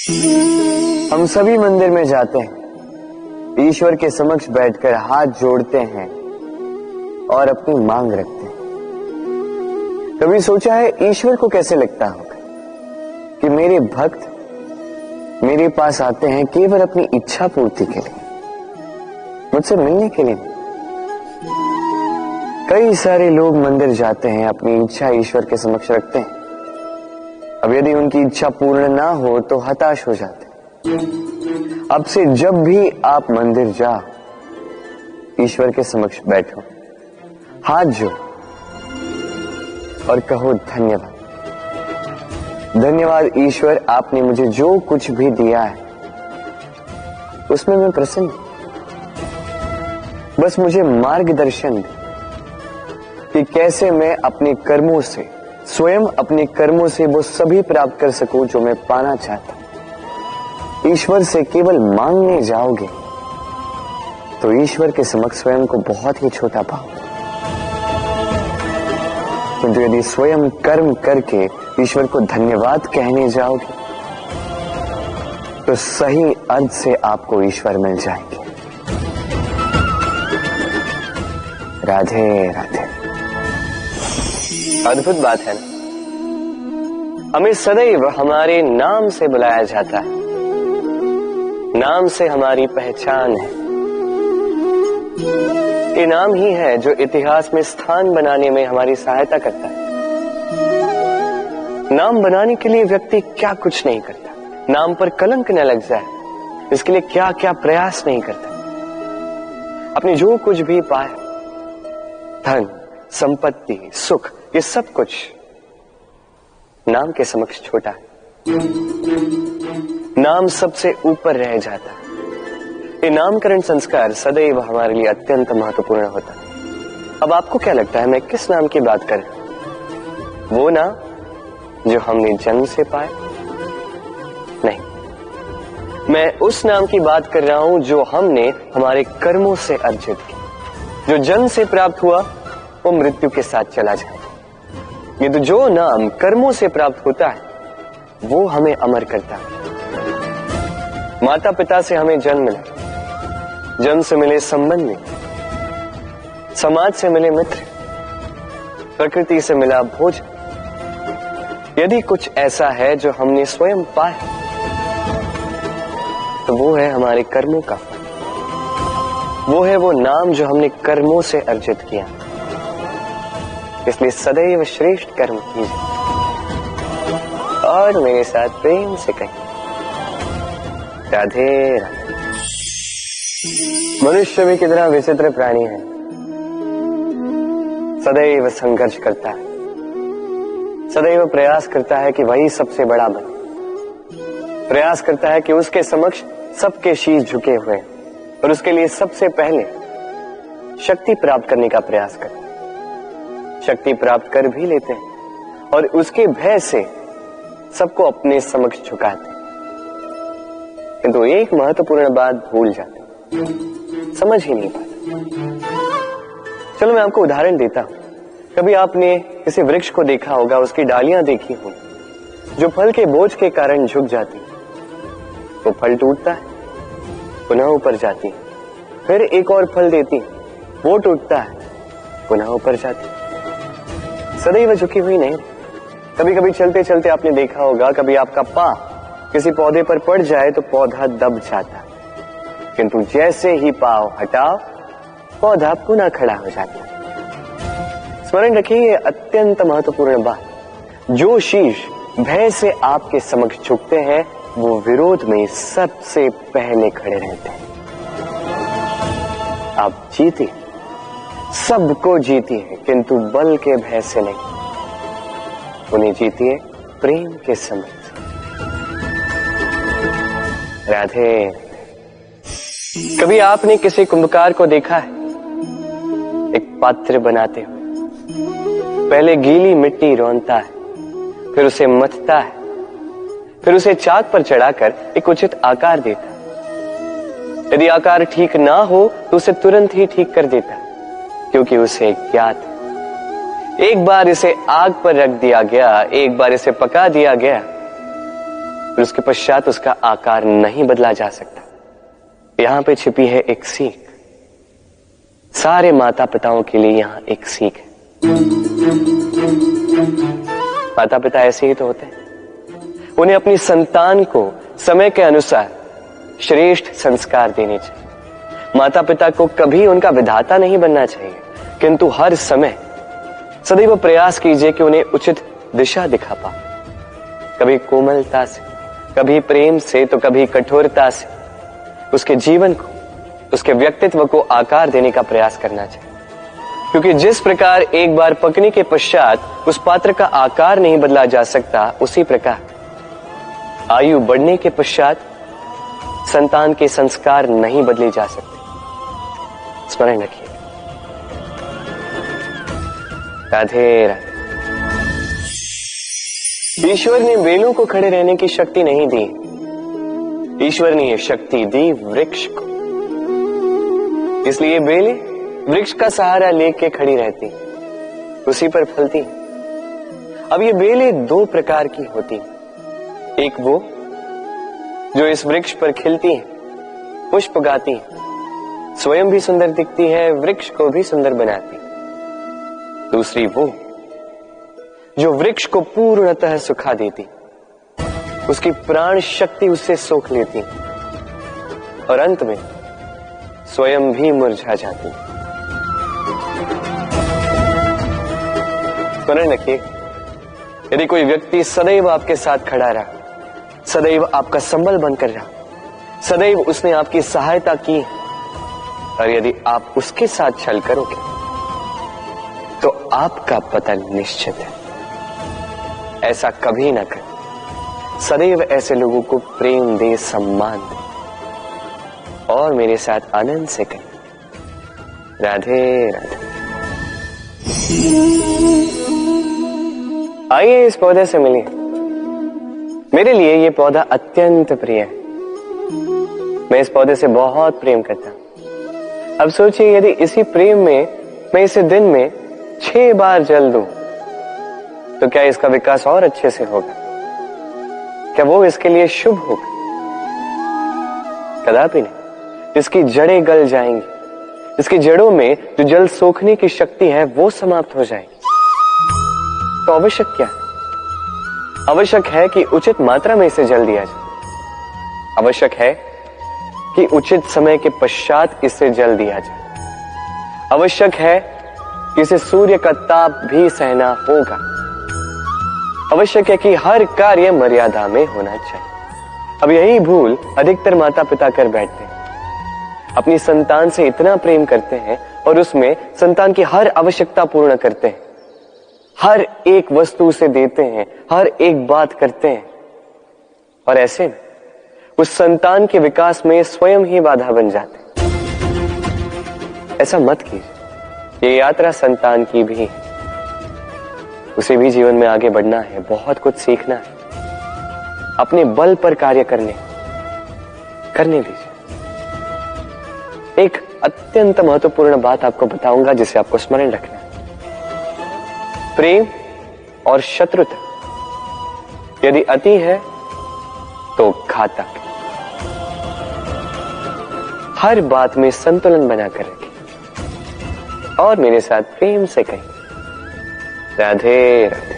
हम सभी मंदिर में जाते हैं, ईश्वर के समक्ष बैठकर हाथ जोड़ते हैं और अपनी मांग रखते हैं। कभी सोचा है ईश्वर को कैसे लगता होगा कि मेरे भक्त मेरे पास आते हैं केवल अपनी इच्छा पूर्ति के लिए, मुझसे मिलने के लिए। कई सारे लोग मंदिर जाते हैं, अपनी इच्छा ईश्वर के समक्ष रखते हैं। अब यदि उनकी इच्छा पूर्ण ना हो तो हताश हो जाते हैं। अब से जब भी आप मंदिर जाओ, ईश्वर के समक्ष बैठो, हाथ जोड़ो और कहो धन्यवाद। धन्यवाद ईश्वर, आपने मुझे जो कुछ भी दिया है उसमें मैं प्रसन्न हूं। बस मुझे मार्गदर्शन दे कि कैसे मैं अपने कर्मों से, स्वयं अपने कर्मों से वो सभी प्राप्त कर सकूं जो मैं पाना चाहता हूं। ईश्वर से केवल मांगने जाओगे तो ईश्वर के समक्ष स्वयं को बहुत ही छोटा पाओगे, किंतु यदि स्वयं कर्म करके ईश्वर को धन्यवाद कहने जाओगे तो सही अर्थ से आपको ईश्वर मिल जाएंगे। राधे राधे। अद्भुत बात है ना, हमें सदैव हमारे नाम से बुलाया जाता है। नाम से हमारी पहचान है। ये नाम ही है जो इतिहास में स्थान बनाने में हमारी सहायता करता है। नाम बनाने के लिए व्यक्ति क्या कुछ नहीं करता, नाम पर कलंक न लग जाए इसके लिए क्या क्या प्रयास नहीं करता। अपने जो कुछ भी पाया, धन, संपत्ति, सुख, ये सब कुछ नाम के समक्ष छोटा है। नाम सबसे ऊपर रह जाता है। ये नामकरण संस्कार सदैव हमारे लिए अत्यंत महत्वपूर्ण होता है। अब आपको क्या लगता है मैं किस नाम की बात कर रहा हूं? वो नाम जो हमने जन्म से पाया? नहीं, मैं उस नाम की बात कर रहा हूं जो हमने हमारे कर्मों से अर्जित किया। जो जन्म से प्राप्त हुआ वो मृत्यु के साथ चला जाए। ये तो जो नाम कर्मों से प्राप्त होता है वो हमें अमर करता है। माता पिता से हमें जन्म मिला, जन्म से मिले संबंधी, समाज से मिले मित्र, प्रकृति से मिला भोजन। यदि कुछ ऐसा है जो हमने स्वयं पाया तो वो है हमारे कर्मों का फल। वो है वो नाम जो हमने कर्मों से अर्जित किया। इसलिए सदैव श्रेष्ठ कर्म कीजिए और मेरे साथ प्रेम से कहिए राधे राधे। मनुष्य भी कितना विचित्र प्राणी है, सदैव संघर्ष करता है, सदैव प्रयास करता है कि वही सबसे बड़ा बने। प्रयास करता है कि उसके समक्ष सबके शीश झुके हुए और उसके लिए सबसे पहले शक्ति प्राप्त करने का प्रयास करता है। शक्ति प्राप्त कर भी लेते हैं और उसके भय से सबको अपने समक्ष झुकाते हैं, किंतु एक महत्वपूर्ण बात भूल जाते हैं, समझ ही नहीं पाते। चलो मैं आपको उदाहरण देता हूं। कभी आपने किसी वृक्ष को देखा होगा, उसकी डालियां देखी हो जो फल के बोझ के कारण झुक जाती, वो फल टूटता है, पुनः ऊपर जाती, फिर एक और फल देती, वो टूटता है, पुनः ऊपर जाती, सदैव झुकी हुई नहीं। कभी कभी चलते चलते आपने देखा होगा, कभी आपका पांव किसी पौधे पर पड़ जाए तो पौधा दब जाता, किंतु जैसे ही पांव हटाओ पौधा पुनः खड़ा हो जाता। स्मरण रखिए ये अत्यंत महत्वपूर्ण बात। जो शीश भय से आपके समक्ष झुकते हैं वो विरोध में सबसे पहले खड़े रहते हैं। आप जीते, सबको जीती है, किंतु बल के भय से नहीं, उन्हें जीतिए प्रेम के समक्ष। राधे। कभी आपने किसी कुंभकार को देखा है एक पात्र बनाते हुए? पहले गीली मिट्टी रौंदता है, फिर उसे मथता है, फिर उसे चाक पर चढ़ाकर एक उचित आकार देता है। यदि आकार ठीक ना हो तो उसे तुरंत ही ठीक कर देता है, क्योंकि उसे ज्ञात है एक बार इसे आग पर रख दिया गया, एक बार इसे पका दिया गया और उसके पश्चात उसका आकार नहीं बदला जा सकता। यहां पे छिपी है एक सीख। सारे माता पिताओं के लिए यहां एक सीख है। माता पिता ऐसे ही तो होते हैं। उन्हें अपनी संतान को समय के अनुसार श्रेष्ठ संस्कार देने चाहिए। माता पिता को कभी उनका विधाता नहीं बनना चाहिए, किंतु हर समय सदैव प्रयास कीजिए कि उन्हें उचित दिशा दिखा पाओ। कभी कोमलता से, कभी प्रेम से, तो कभी कठोरता से उसके जीवन को, उसके व्यक्तित्व को आकार देने का प्रयास करना चाहिए। क्योंकि जिस प्रकार एक बार पकने के पश्चात उस पात्र का आकार नहीं बदला जा सकता, उसी प्रकार आयु बढ़ने के पश्चात संतान के संस्कार नहीं बदले जा सकते। स्मरण रखिए। राधे राधे। ईश्वर ने बेलों को खड़े रहने की शक्ति नहीं दी, ईश्वर ने यह शक्ति दी वृक्ष को। इसलिए बेलें वृक्ष का सहारा लेके खड़ी रहती, उसी पर फलती। अब ये बेलें दो प्रकार की होती। एक वो जो इस वृक्ष पर खिलती है, पुष्प गाती है, स्वयं भी सुंदर दिखती है, वृक्ष को भी सुंदर बनाती। दूसरी वो जो वृक्ष को पूर्णतः सुखा देती, उसकी प्राण शक्ति उससे सोख लेती और अंत में स्वयं भी मुरझा जाती। स्मरण रखिए, यदि कोई व्यक्ति सदैव आपके साथ खड़ा रहा, सदैव आपका संबल बनकर रहा, सदैव उसने आपकी सहायता की, और यदि आप उसके साथ छल करोगे तो आपका पतन निश्चित है। ऐसा कभी ना करें। सदैव ऐसे लोगों को प्रेम दे, सम्मान दे और मेरे साथ आनंद से कहें राधे राधे। आइए इस पौधे से मिलिए। मेरे लिए ये पौधा अत्यंत प्रिय है। मैं इस पौधे से बहुत प्रेम करता हूं। अब सोचिए, यदि इसी प्रेम में मैं इसे दिन में 6 बार जल दूं, तो क्या इसका विकास और अच्छे से होगा? क्या वो इसके लिए शुभ होगा? कदापि नहीं। इसकी जड़ें गल जाएंगी, इसकी जड़ों में जो जल सोखने की शक्ति है वो समाप्त हो जाएगी। तो आवश्यक क्या है? आवश्यक है कि उचित मात्रा में इसे जल दिया जाए। आवश्यक है कि उचित समय के पश्चात इसे जल दिया जाए। आवश्यक है कि इसे सूर्य का ताप भी सहना होगा। आवश्यक है कि हर कार्य मर्यादा में होना चाहिए। अब यही भूल अधिकतर माता पिता कर बैठते हैं। अपनी संतान से इतना प्रेम करते हैं और उसमें संतान की हर आवश्यकता पूर्ण करते हैं, हर एक वस्तु उसे देते हैं, हर एक बात करते हैं, और ऐसे में उस संतान के विकास में स्वयं ही बाधा बन जाते। ऐसा मत कीजिए। ये यात्रा संतान की भी है। उसे भी जीवन में आगे बढ़ना है, बहुत कुछ सीखना है, अपने बल पर कार्य करने दीजिए। एक अत्यंत महत्वपूर्ण बात आपको बताऊंगा जिसे आपको स्मरण रखना है। प्रेम और शत्रुता यदि अति है तो घातक है। हर बात में संतुलन बनाकर रखें और मेरे साथ प्रेम से कहें राधे राधे।